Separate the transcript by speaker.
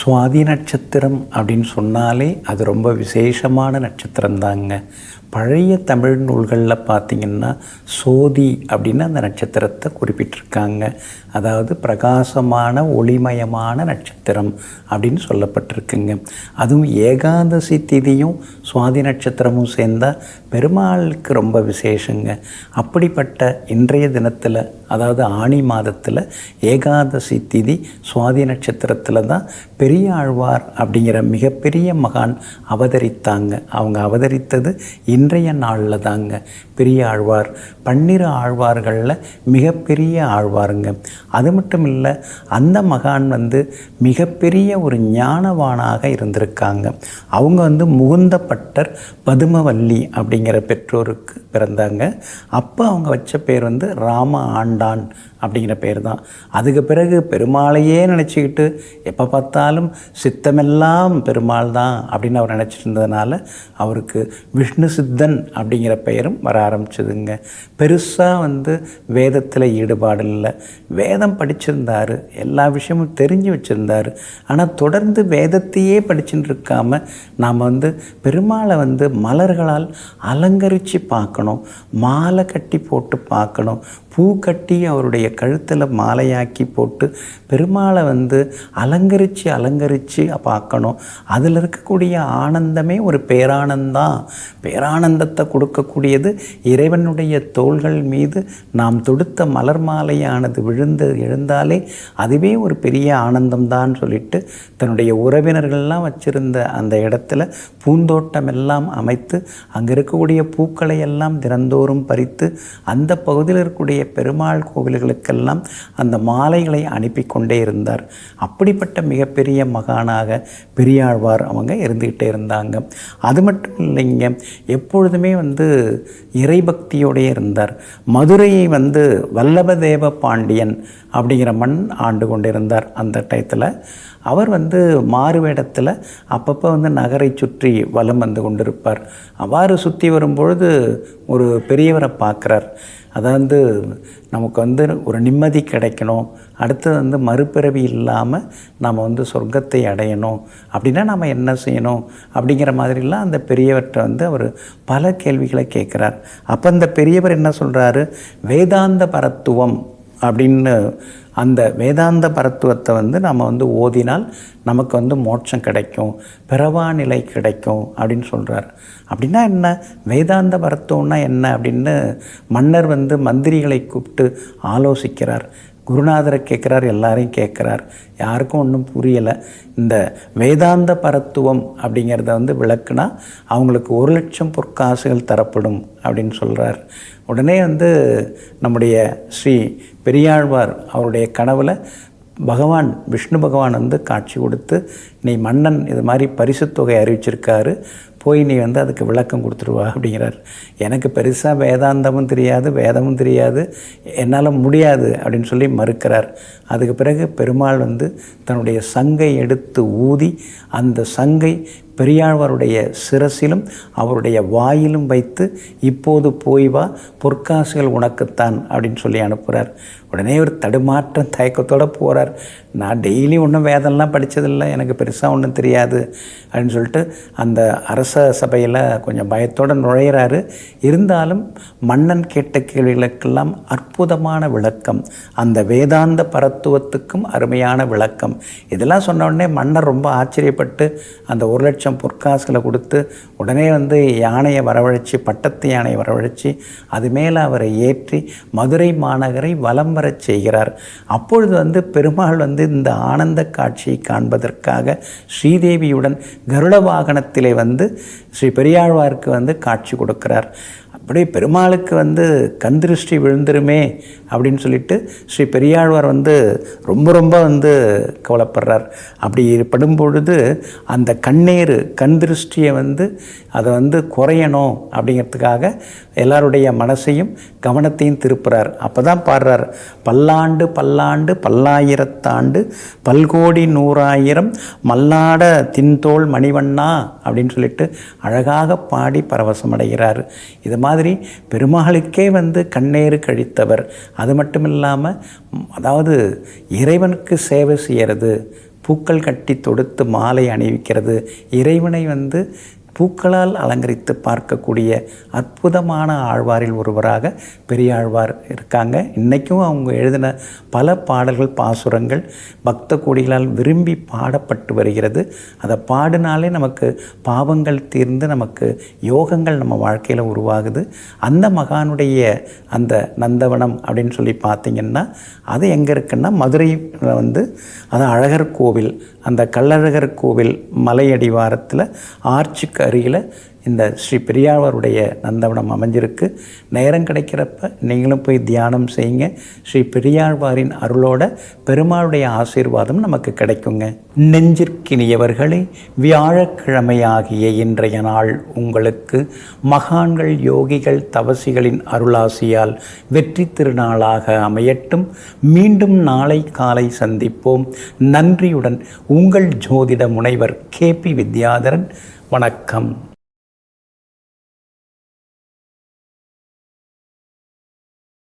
Speaker 1: சுவாதி நட்சத்திரம் அப்படின்னு சொன்னாலே அது ரொம்ப விசேஷமான நட்சத்திரம் தாங்க. பழைய தமிழ் நூல்களில் பார்த்திங்கன்னா சோதி அப்படின்னு அந்த நட்சத்திரத்தை குறிப்பிட்டிருக்காங்க. அதாவது பிரகாசமான ஒளிமயமான நட்சத்திரம் அப்படின்னு சொல்லப்பட்டிருக்குங்க. அதுவும் ஏகாதசி திதியும் சுவாதி நட்சத்திரமும் சேர்ந்தால் பெருமாளுக்கு ரொம்ப விசேஷங்க. அப்படிப்பட்ட இன்றைய தினத்தில், அதாவது ஆனி மாதத்தில் ஏகாதசி திதி சுவாதி நட்சத்திரத்தில் தான் பெரிய ஆழ்வார் அப்படிங்கிற மிகப்பெரிய மகான் அவதரித்தாங்க. அவங்க அவதரித்தது இன்றைய நாளில் தாங்க. பெரிய ஆழ்வார் 12 ஆழ்வார்களில் மிகப்பெரிய ஆழ்வாருங்க. அது மட்டும் இல்லை, அந்த மகான் மிகப்பெரிய ஒரு ஞானவானாக இருந்திருக்காங்க. அவங்க முகுந்தப்பட்டர் பதுமவல்லி அப்படிங்கிற பெற்றோருக்கு பிறந்தாங்க. அப்போ அவங்க வச்ச பேர் ராம ஆண்டான் அப்படிங்கிற பேர் தான். அதுக்கு பிறகு பெருமாளையே நினச்சிக்கிட்டு எப்போ பார்த்தாலும் சித்தமெல்லாம் பெருமாள் தான் அப்படின்னு அவர் நினச்சிருந்ததுனால அவருக்கு விஷ்ணு சித்தன் அப்படிங்கிற பெயரும் வர ஆரம்பிச்சதுங்க. பெருசாக வேதத்தில் ஈடுபாடு இல்லை. வேதம் படிச்சிருந்தார், எல்லா விஷயமும் தெரிஞ்சு வச்சுருந்தார். ஆனால் தொடர்ந்து வேதத்தையே படிச்சுட்டு இருக்காமல் நாம் பெருமாளை மலர்களால் அலங்கரித்து பார்க்கணும், மாலை கட்டி போட்டு பார்க்கணும், பூ கட்டி அவருடைய கழுத்தில் மாலையாக்கி போட்டு பெருமாளை அலங்கரித்து பார்க்கணும். அதில் இருக்கக்கூடிய ஆனந்தமே ஒரு பேரானந்தம். பேரானந்தத்தை கொடுக்கக்கூடியது இறைவனுடைய தோள்கள் மீது நாம் தொடுத்த மலர் மாலையானது விழுந்து எழுந்தாலே அதுவே ஒரு பெரிய ஆனந்தம்தான் சொல்லிட்டு தன்னுடைய உறவினர்கள்லாம் வச்சிருந்த அந்த இடத்துல பூந்தோட்டம் எல்லாம் அமைத்து அங்கே இருக்கக்கூடிய பூக்களை எல்லாம் தினந்தோறும் பறித்து அந்த பகுதியில் இருக்கக்கூடிய பெருமாள் கோவில்களுக்கெல்லாம் அந்த மாலைகளை அனுப்பி கொண்டே இருந்தார். அப்படிப்பட்ட மிகப்பெரிய மகானாக பெரியாழ்வார் அவங்க இருந்துக்கிட்டே இருந்தாங்க. அது மட்டும் இல்லைங்க, எப்பொழுதுமே இறைபக்தியோடே இருந்தார். மதுரையை வல்லபதேவ பாண்டியன் அப்படிங்கிற மண் ஆண்டு கொண்டிருந்தார். அந்த டயத்தில் அவர் மாறு வேடத்தில் அப்பப்போ நகரை சுற்றி வலம் கொண்டிருப்பார். அவ்வாறு சுற்றி வரும்பொழுது ஒரு பெரியவரை பார்க்குறார். அதாவது நமக்கு ஒரு நிம்மதி கிடைக்கணும், அடுத்தது மறுபிறவி இல்லாமல் நம்ம சொர்க்கத்தை அடையணும் அப்படின்னா நம்ம என்ன செய்யணும் அப்படிங்கிற மாதிரிலாம் அந்த பெரியவர்கிட்ட அவர் பல கேள்விகளை கேட்குறார். அப்போ அந்த பெரியவர் என்ன சொல்கிறாரு, வேதாந்த பரத்துவம் அப்படின்னு அந்த வேதாந்த பரத்துவத்தை நம்ம ஓதினால் நமக்கு மோட்சம் கிடைக்கும், பிறவா நிலை கிடைக்கும் அப்படின்னு சொல்கிறார். அப்படின்னா என்ன, வேதாந்த பரத்துவம்னா என்ன அப்படின்னு மன்னர் மந்திரிகளை கூப்பிட்டு ஆலோசிக்கிறார். குருநாதரை கேட்குறார், எல்லாரையும் கேட்குறார். யாருக்கும் ஒன்றும் புரியலை. இந்த வேதாந்த பரத்துவம் அப்படிங்கிறத விளக்குனா அவங்களுக்கு 1,00,000 பொற்காசுகள் தரப்படும் அப்படின்னு சொல்கிறார். உடனே நம்முடைய ஸ்ரீ பெரியாழ்வார் அவருடைய கனவில் பகவான் விஷ்ணு பகவான் காட்சி கொடுத்து, நீ மன்னன் இது மாதிரி பரிசுத் தொகை அறிவிச்சிருக்காரு, போய் நீ அதுக்கு விளக்கம் கொடுத்துருவா அப்படிங்கிறார். எனக்கு பெருசாக வேதாந்தமும் தெரியாது, வேதமும் தெரியாது, என்னால் முடியாது அப்படின்னு சொல்லி மறுக்கிறார். அதுக்கு பிறகு பெருமாள் தன்னுடைய சங்கை எடுத்து ஊதி அந்த சங்கை பெரியாழ்வாருடைய சிரசிலும் அவருடைய வாயிலும் வைத்து, இப்போது போய் வா, பொற்காசுகள் உனக்குத்தான் அப்படின்னு சொல்லி அனுப்புகிறார். உடனே ஒரு தடுமாற்றம் தயக்கத்தோடு போகிறார். நான் டெய்லி ஒன்றும் வேதம்லாம் படித்ததில்லை, எனக்கு பெருசாக ஒன்றும் தெரியாது அப்படின்னு சொல்லிட்டு அந்த அரச சபையில் கொஞ்சம் பயத்தோடு நுழையிறாரு. இருந்தாலும் மன்னன் கேட்ட கேள்விகளுக்கெல்லாம் அற்புதமான விளக்கம், அந்த வேதாந்த பரத்துவத்துக்கும் அருமையான விளக்கம். இதெல்லாம் சொன்ன உடனே மன்னர் ரொம்ப ஆச்சரியப்பட்டு அந்த 1,00,000 பொற்காசுகளை கொடுத்து உடனே யானையை வரவழைச்சி, பட்டத்து யானையை வரவழைச்சி அது மேலே அவரை ஏற்றி மதுரை மாநகரை வலம் வரச் செய்கிறார். அப்பொழுது பெருமாள் இந்த ஆனந்த காட்சியை காண்பதற்காக ஸ்ரீதேவியுடன் கருட வாகனத்திலே ஸ்ரீ பெரியாழ்வாருக்கு காட்சி கொடுக்கிறார். அப்படியே பெருமாளுக்கு கந்திருஷ்டி விழுந்துருமே அப்படின்னு சொல்லிட்டு ஸ்ரீ பெரியாழ்வார் ரொம்ப கவலைப்படுறார். அப்படி படும் பொழுது அந்த கண்ணீர் கந்திருஷ்டியை அதை குறையணும் அப்படிங்கிறதுக்காக எல்லாருடைய மனசையும் கவனத்தையும் திருப்புறார். அப்போ தான் பாடுறார், பல்லாண்டு பல்லாண்டு பல்லாயிரத்தாண்டு பல்கோடி நூறாயிரம் மல்லாட தின்தோள் மணிவண்ணா அப்படின்னு சொல்லிட்டு அழகாக பாடி பரவசம் அடைகிறார். இது மாதிரி பெருமாளுக்கே கண்ணேறு கழித்தவர். அது மட்டும் இல்லாமல், அதாவது இறைவனுக்கு சேவை செய்கிறது, பூக்கள் கட்டி தொடுத்து மாலை அணிவிக்கிறது, இறைவனை பூக்களால் அலங்கரித்து பார்க்கக்கூடிய அற்புதமான ஆழ்வாரில் ஒருவராக பெரியாழ்வார் இருக்காங்க. இன்றைக்கும் அவங்க எழுதின பல பாடல்கள், பாசுரங்கள் பக்த கோடிகளால் விரும்பி பாடப்பட்டு வருகிறது. அதை பாடினாலே நமக்கு பாவங்கள் தீர்ந்து நமக்கு யோகங்கள் நம்ம வாழ்க்கையில் உருவாகுது. அந்த மகானுடைய அந்த நந்தவனம் அப்படின்னு சொல்லி பார்த்திங்கன்னா அது எங்கே இருக்குன்னா மதுரையில் அது அழகர் கோவில், அந்த கள்ளழகர் கோவில் மலையடிவாரத்தில் ஆர்ச்சுக்கு அருகில் இந்த ஸ்ரீ பெரியாழ்வாருடைய நந்தவனம் அமைஞ்சிருக்கு. நேரம் கிடைக்கிறப்ப நீங்களும் போய் தியானம் செய்யுங்க. ஸ்ரீ பெரியாழ்வாரின் அருளோட பெருமாளுடைய ஆசீர்வாதம் நமக்கு கிடைக்குங்க. நெஞ்சிற்கினியவர்களே, வியாழக்கிழமையாகிய இன்றைய நாள் உங்களுக்கு மகான்கள், யோகிகள், தவசிகளின் அருளாசியால் வெற்றி திருநாளாக அமையட்டும். மீண்டும் நாளை காலை சந்திப்போம். நன்றியுடன் உங்கள் ஜோதிட முனைவர் KP வித்யாதரன். வணக்கம்.